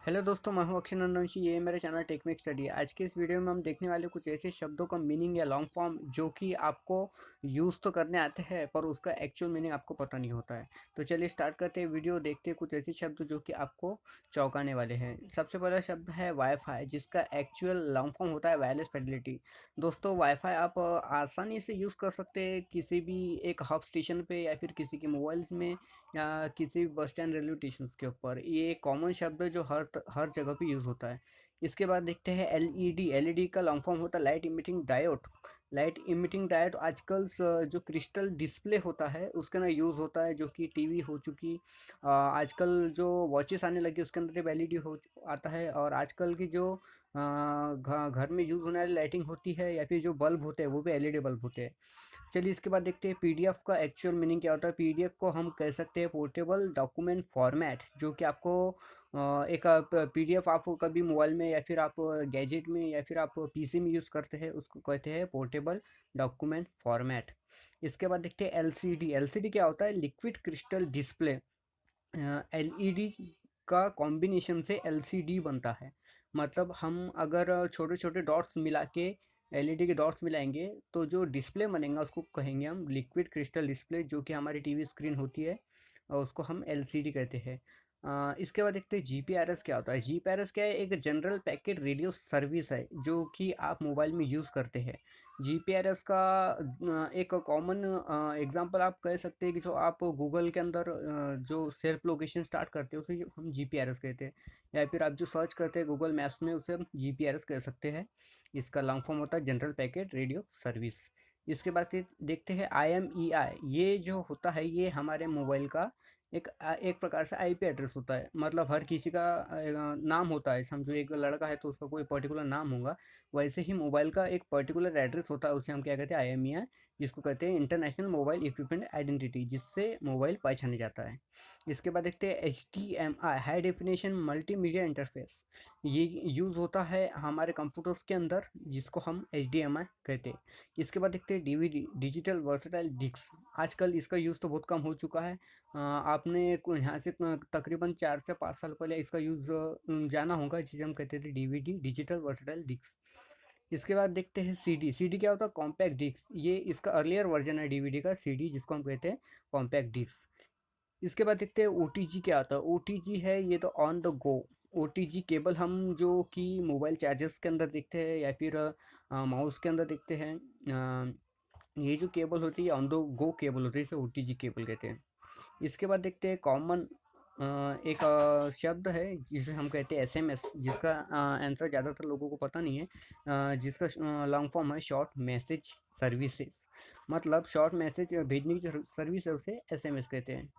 Hello दोस्तों, मैं हूं अक्षय नंदनशी। ये मेरा चैनल टेक्निक स्टडी है। आज के इस वीडियो में हम देखने वाले कुछ ऐसे शब्दों का मीनिंग या लॉन्ग फॉर्म जो कि आपको यूज़ तो करने आते हैं पर उसका एक्चुअल मीनिंग आपको पता नहीं होता है। तो चलिए स्टार्ट करते हैं वीडियो। देखते हैं कुछ ऐसे शब्द जो कि आपको चौंकाने वाले हैं। सबसे पहला शब्द है वाईफाई, जिसका एक्चुअल लॉन्ग फॉर्म होता है वायरलेस फिडेलिटी। दोस्तों, वाईफाई आप आसानी से यूज़ कर सकते हैं किसी भी एक हब स्टेशन पे या फिर किसी के मोबाइल्स में या किसी बस स्टैंड रेलवे स्टेशन के ऊपर। ये कॉमन शब्द है जो हर जगह पे यूज़ होता है। इसके बाद देखते हैं एलईडी। एलईडी का लॉन्ग फॉर्म होता है light emitting diode. Light emitting diode आजकल जो क्रिस्टल डिस्प्ले होता है उसके अंदर यूज़ होता है, जो कि टीवी हो चुकी। आजकल जो वॉचेस आने लगी उसके अंदर भी एलईडी हो आता है। और आजकल की जो घर में यूज़ होने वाली लाइटिंग होती है या फिर जो बल्ब होते हैं वो भी एलईडी बल्ब होते हैं। चलिए इसके बाद देखते हैं पीडीएफ का एक्चुअल मीनिंग क्या होता है। पीडीएफ को हम कह सकते हैं पोर्टेबल डॉक्यूमेंट फॉर्मेट, जो कि आपको एक पीडीएफ आप कभी मोबाइल में या फिर आप गैजेट में या फिर आप पीसी में यूज़ करते हैं, उसको कहते हैं पोर्टेबल डॉक्यूमेंट फॉर्मेट। इसके बाद देखते हैं एलसीडी। एलसीडी क्या होता है? Liquid crystal display. एलईडी का कॉम्बिनेशन से एलसीडी बनता है। मतलब हम अगर छोटे छोटे डॉट्स मिला के एलईडी के डॉट्स मिलाएंगे तो जो डिस्प्ले बनेगा उसको कहेंगे हम लिक्विड क्रिस्टल डिस्प्ले, जो कि हमारी टीवी स्क्रीन होती है और उसको हम एलसीडी कहते हैं। इसके बाद देखते हैं जीपीआरएस क्या होता है। जीपीआरएस क्या है? एक जनरल पैकेट रेडियो सर्विस है जो कि आप मोबाइल में यूज़ करते हैं। जीपीआरएस का एक कॉमन एग्जांपल आप कह सकते हैं कि जो आप गूगल के अंदर जो सेल्फ लोकेशन स्टार्ट करते हैं उसे हम जीपीआरएस कहते हैं, या फिर आप जो सर्च करते हैं गूगल मैप्स में उसे हम जीपीआरएस कह सकते हैं। इसका लॉन्ग फॉर्म होता है जनरल पैकेट रेडियो सर्विस। इसके बाद फिर देखते हैं आईएमईआई। ये जो होता है ये हमारे मोबाइल का एक प्रकार से आईपी एड्रेस होता है। मतलब हर किसी का नाम होता है। समझो एक लड़का है तो उसका कोई पर्टिकुलर नाम होगा, वैसे ही मोबाइल का एक पर्टिकुलर एड्रेस होता है, उसे हम क्या कहते हैं? आईएमईआई, जिसको कहते हैं इंटरनेशनल मोबाइल इक्विपमेंट आइडेंटिटी, जिससे मोबाइल पहचाना जाता है। इसके बाद देखते हैं HDMI, high definition multimedia interface. ये यूज़ होता है हमारे कंप्यूटर्स के अंदर, जिसको हम एचडीएमआई कहते हैं। इसके बाद देखते हैं डीवीडी, डिजिटल वर्सेटाइल डिस्क। आजकल इसका यूज़ तो बहुत कम हो चुका है। आपने यहाँ से तकरीबन 4 से 5 साल पहले इसका यूज़ जाना होगा, जिसे हम कहते थे डीवीडी, डिजिटल वर्सेटाइल डिस्क। इसके बाद देखते हैं सीडी। सीडी क्या होता है? Compact disc. ये इसका अर्लियर वर्जन है डीवीडी का, सीडी जिसको हम कहते हैं कॉम्पैक्ट डिस्क। इसके बाद देखते हैं ओटीजी क्या होता है। ओटीजी है ये तो on the go. OTG cable हम जो कि मोबाइल चार्जर्स के अंदर देखते हैं या फिर माउस के अंदर देखते हैं। ये जो केबल होती है ऑन द गो केबल होती है, इसे ओटीजी केबल कहते हैं। इसके बाद देखते हैं कॉमन एक शब्द है जिसे हम कहते हैं एसएमएस, जिसका आंसर ज़्यादातर लोगों को पता नहीं है। जिसका लॉन्ग फॉर्म है शॉर्ट मैसेज सर्विसेज। मतलब शॉर्ट मैसेज भेजने की जो सर्विस है उसे एसएमएस कहते हैं।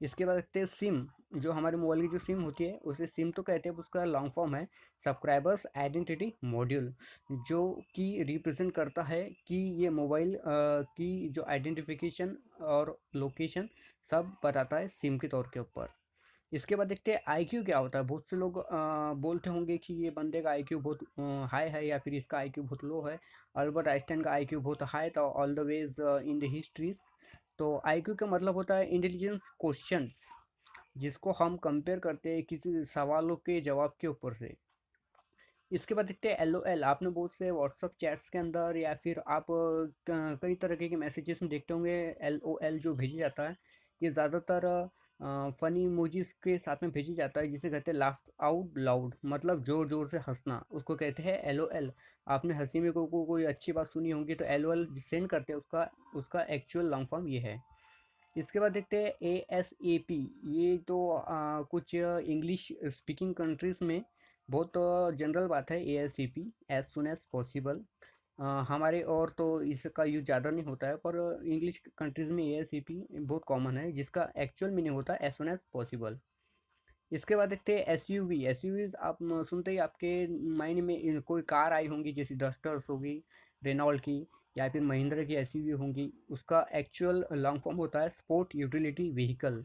इसके बाद देखते हैं सिम। जो हमारे मोबाइल की जो सिम होती है उसे सिम तो कहते हैं, उसका लॉन्ग फॉर्म है सब्सक्राइबर्स आइडेंटिटी मॉड्यूल, जो कि रिप्रेजेंट करता है कि ये मोबाइल की जो आइडेंटिफिकेशन और लोकेशन सब बताता है सिम के तौर के ऊपर। इसके बाद देखते हैं आईक्यू क्या होता है। बहुत से लोग बोलते होंगे कि ये बंदे का आईक्यू बहुत हाई है या फिर इसका आईक्यू बहुत लो है। अल्बर्ट आइंस्टाइन का आईक्यू बहुत हाई था all the ways in the histories. तो आईक्यू का मतलब होता है इंटेलिजेंस क्वेश्चंस, जिसको हम कंपेयर करते हैं किसी सवालों के जवाब के ऊपर से। इसके बाद देखते हैं एलओएल। आपने बहुत से व्हाट्सअप चैट्स के अंदर या फिर आप कई तरह के मैसेजेस में देखते होंगे एलओएल जो भेजा जाता है। ये ज़्यादातर फनी इमोजीज के साथ में भेजा जाता है, जिसे कहते हैं लास्ट आउट लाउड, मतलब जोर जोर से हंसना, उसको कहते हैं एलओएल। आपने हंसी में कोई अच्छी बात सुनी होगी तो एलओएल सेंड करते हैं, उसका उसका एक्चुअल लॉन्ग फॉर्म ये है। इसके बाद देखते हैं ए एस ए पी। ये तो कुछ इंग्लिश स्पीकिंग कंट्रीज़ में बहुत जनरल बात है। A S A P, as soon as possible. हमारे और तो इसका यूज ज़्यादा नहीं होता है, पर इंग्लिश कंट्रीज़ में ए एस ए पी बहुत कॉमन है, जिसका एक्चुअल मीनिंग होता है एज सुन एज पॉसिबल। इसके बाद देखते हैं एसयूवी। एसयूवीज आप सुनते ही आपके माइंड में कोई कार आई होंगी, जैसे डस्टर्स होगी रेनॉल्ट की, या फिर महिंद्रा की एसयूवी होंगी। उसका एक्चुअल लॉन्ग फॉर्म होता है स्पोर्ट यूटिलिटी व्हीकल।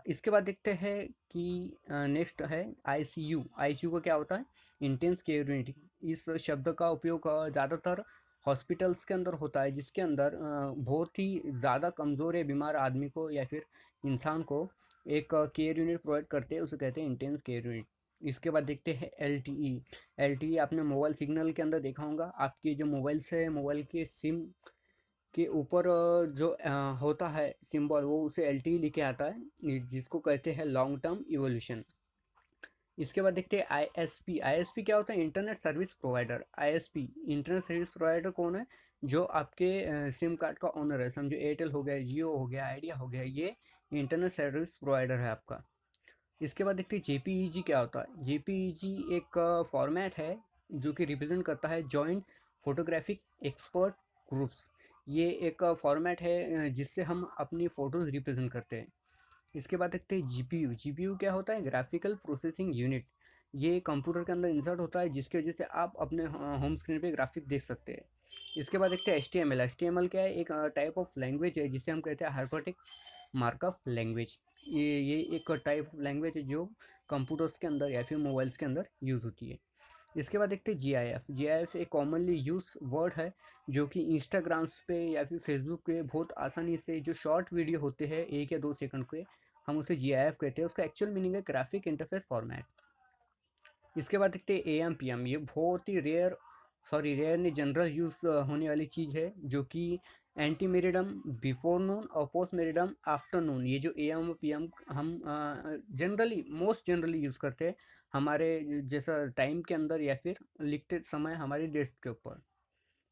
इसके बाद देखते हैं कि नेक्स्ट है आईसीयू। आईसीयू का क्या होता है? Intense care unit. इस शब्द का उपयोग ज़्यादातर हॉस्पिटल्स के अंदर होता है, जिसके अंदर बहुत ही ज़्यादा कमज़ोर या बीमार आदमी को या फिर इंसान को एक केयर यूनिट प्रोवाइड करते हैं, उसे कहते हैं इंटेंस केयर यूनिट। इसके बाद देखते हैं LTE। LTE आपने मोबाइल सिग्नल के अंदर देखा होगा, आपके जो मोबाइल से मोबाइल के सिम के ऊपर जो होता है सिंबल, वो उसे LTE लिखे आता है, जिसको कहते हैं लॉन्ग टर्म इवोल्यूशन। इसके बाद देखते हैं ISP। ISP क्या होता है? Internet service provider. ISP internet service provider कौन है? जो आपके सिम कार्ड का ओनर है, समझो एयरटेल हो गया, जियो हो गया, आइडिया हो गया, ये इंटरनेट सर्विस प्रोवाइडर है आपका। इसके बाद देखते हैं JPEG क्या होता है। JPEG एक फॉर्मेट है जो कि रिप्रेजेंट करता है जॉइंट फोटोग्राफिक एक्सपर्ट ग्रुप्स। ये एक फॉर्मेट है जिससे हम अपनी फ़ोटोज़ रिप्रेजेंट करते हैं। इसके बाद देखते हैं GPU। GPU क्या होता है? Graphical processing unit. ये कंप्यूटर के अंदर इंसर्ट होता है, जिसकी वजह से आप अपने होम स्क्रीन पे ग्राफिक देख सकते हैं। इसके बाद देखते हैं HTML। HTML क्या है? एक टाइप ऑफ लैंग्वेज है जिसे हम कहते हैं हाइपरटेक्स्ट मार्कअप लैंग्वेज। ये एक टाइप ऑफ लैंग्वेज है जो कंप्यूटर्स के अंदर या फिर मोबाइल्स के अंदर यूज़ होती है। इसके बाद देखते हैं GIF। GIF एक कॉमनली यूज वर्ड है जो कि इंस्टाग्राम्स पे या फिर फेसबुक पे बहुत आसानी से, जो शॉर्ट वीडियो होते हैं 1 या 2 सेकंड के, हम उसे GIF कहते हैं। उसका एक्चुअल मीनिंग है ग्राफिक इंटरफेस फॉर्मेट। इसके बाद देखते हैं AM PM। ये बहुत ही रेयर नहीं, जनरल यूज होने वाली चीज़ है, जो कि एंटी मेरिडम बिफोर नून और पोस्ट मेरिडम आफ्टरनून। ये जो AM और PM हम जनरली मोस्ट जनरली यूज़ करते हैं हमारे जैसा टाइम के अंदर या फिर लिखते समय हमारी डेस्क के ऊपर।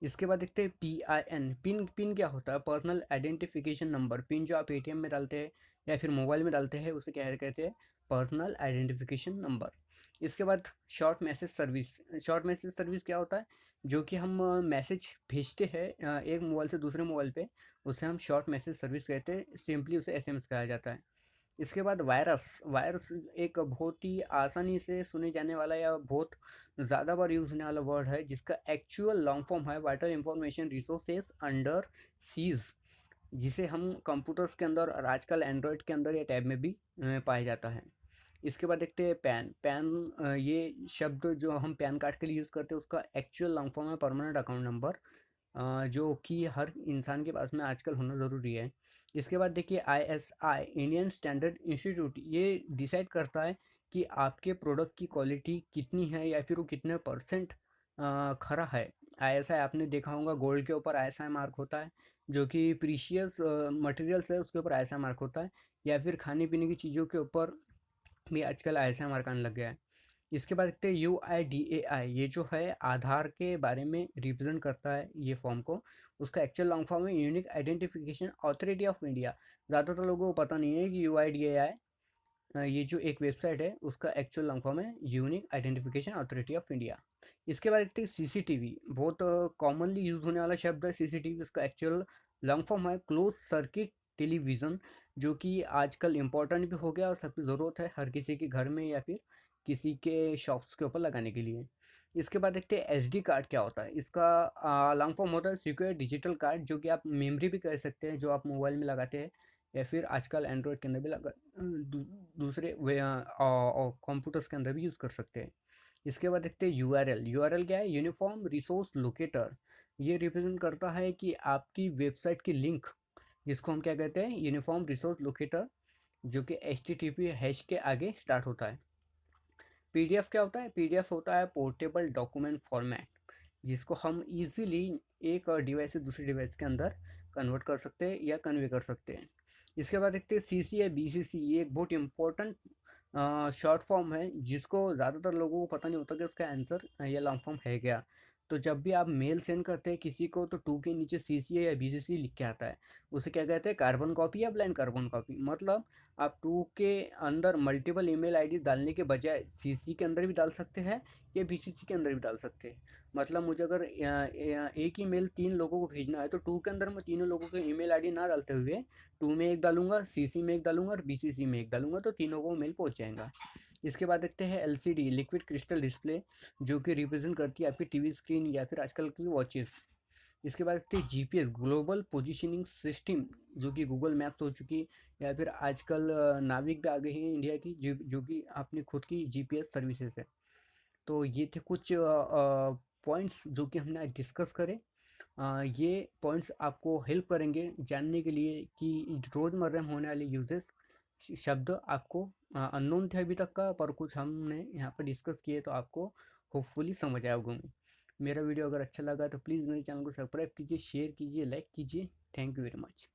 इसके बाद देखते हैं PIN। पिन पिन क्या होता है? Personal identification number. पिन जो आप ATM में डालते हैं या फिर मोबाइल में डालते हैं, उसे क्या कहते हैं? Personal identification number. इसके बाद short message service. Short message service क्या होता है? जो कि हम मैसेज भेजते हैं एक मोबाइल से दूसरे मोबाइल पे, उसे हम शॉर्ट मैसेज सर्विस कहते हैं। सिंपली उसे SMS कहा जाता है। इसके बाद वायरस। वायरस एक बहुत ही आसानी से सुने जाने वाला या बहुत ज़्यादा बार यूज होने वाला वर्ड है, जिसका एक्चुअल लॉन्ग फॉर्म है vital information resources under seize, जिसे हम कंप्यूटर्स के अंदर और आजकल एंड्रॉयड के अंदर या टैब में भी पाया जाता है। इसके बाद देखते हैं पैन। ये शब्द जो हम पैन कार्ड के लिए यूज़ करते हैं, उसका एक्चुअल लॉन्ग फॉर्म है परमानेंट अकाउंट नंबर, जो कि हर इंसान के पास में आजकल होना ज़रूरी है। इसके बाद देखिए ISI, इंडियन स्टैंडर्ड इंस्टीट्यूट। ये डिसाइड करता है कि आपके प्रोडक्ट की क्वालिटी कितनी है या फिर वो कितने परसेंट खरा है। ISI आपने देखा होगा, गोल्ड के ऊपर ISI मार्क होता है, जो कि प्रीशियस मटेरियल्स है उसके ऊपर ISI मार्क होता है, या फिर खाने पीने की चीज़ों के ऊपर भी आजकल ISI मार्क आने लग गया है। इसके बाद देखते हैं UIDAI। ये जो है आधार के बारे में रिप्रेजेंट करता है ये फॉर्म को। उसका एक्चुअल लॉन्ग फॉर्म है unique identification authority of India. ज़्यादातर लोगों को पता नहीं है कि UIDAI ये जो एक वेबसाइट है, उसका एक्चुअल लॉन्ग फॉर्म है unique identification authority of India. इसके बाद देखते हैं CCTV। बहुत कॉमनली यूज होने वाला शब्द है CCTV। उसका एक्चुअल लॉन्ग फॉर्म है क्लोज सर्किट टेलीविज़न, जो कि आजकल इम्पोर्टेंट भी हो गया और सबकी ज़रूरत है हर किसी के घर में या फिर किसी के शॉप्स के ऊपर लगाने के लिए। इसके बाद देखते हैं SD कार्ड क्या होता है। इसका लॉन्ग फॉर्म होता है सिक्योर डिजिटल कार्ड, जो कि आप मेमोरी भी कह सकते हैं, जो आप मोबाइल में लगाते हैं या फिर आजकल एंड्रॉयड के अंदर भी दूसरे कंप्यूटर्स के अंदर भी यूज़ कर सकते हैं। इसके बाद देखते हैं URL। URL क्या है? Uniform resource locator. ये रिप्रेजेंट करता है कि आपकी वेबसाइट की लिंक, जिसको हम क्या कहते हैं? यूनिफॉर्म रिसोर्स लोकेटर, जो कि HTTP हैश के आगे स्टार्ट होता है। PDF क्या होता है? PDF होता है पोर्टेबल डॉक्यूमेंट फॉर्मेट, जिसको हम इजीली एक डिवाइस से दूसरे डिवाइस के अंदर कन्वर्ट कर सकते हैं या कन्वे कर सकते हैं। इसके बाद देखते हैं CC या BCC। ये एक बहुत इंपॉर्टेंट शॉर्ट फॉर्म है, जिसको ज़्यादातर लोगों को पता नहीं होता कि उसका आंसर या लॉन्ग फॉर्म है क्या। तो जब भी आप मेल सेंड करते हैं किसी को, तो 2 के नीचे CC या BCC लिख के आता है। उसे क्या कहते हैं? कार्बन कॉपी या ब्लाइंड कार्बन कॉपी। मतलब आप 2 के अंदर मल्टीपल ईमेल आईडी डालने के बजाय CC के अंदर भी डाल सकते हैं या BCC के अंदर भी डाल सकते हैं। मतलब मुझे अगर एक ही मेल 3 लोगों को भेजना है, तो 2 के अंदर मैं तीनों लोगों के ईमेल आईडी ना डालते हुए 2 में एक डालूंगा, CC में एक डालूंगा और BCC में एक डालूंगा, तो तीनों को मेल पहुंच जाएगा। इसके बाद देखते हैं LCD, लिक्विड क्रिस्टल डिस्प्ले, जो कि रिप्रेजेंट करती है आपकी टीवी स्क्रीन या फिर आजकल की वॉचेस। इसके बाद देखते हैं GPS, ग्लोबल पोजिशनिंग सिस्टम, जो कि गूगल मैप्स हो चुकी, या फिर आजकल नाविक भी आ गए हैं इंडिया की, जो कि अपनी खुद की GPS सर्विसेज है। तो ये थे कुछ पॉइंट्स जो कि हमने आज डिस्कस करे। ये पॉइंट्स आपको हेल्प करेंगे जानने के लिए कि रोज़मर्रा में होने वाले यूजेस शब्द आपको अननोन थे अभी तक का, पर कुछ हमने यहाँ पर डिस्कस किए तो आपको होपफुली समझ आया होगा। मेरा वीडियो अगर अच्छा लगा तो प्लीज़ मेरे चैनल को सब्सक्राइब कीजिए, शेयर कीजिए, लाइक कीजिए। Thank you very much.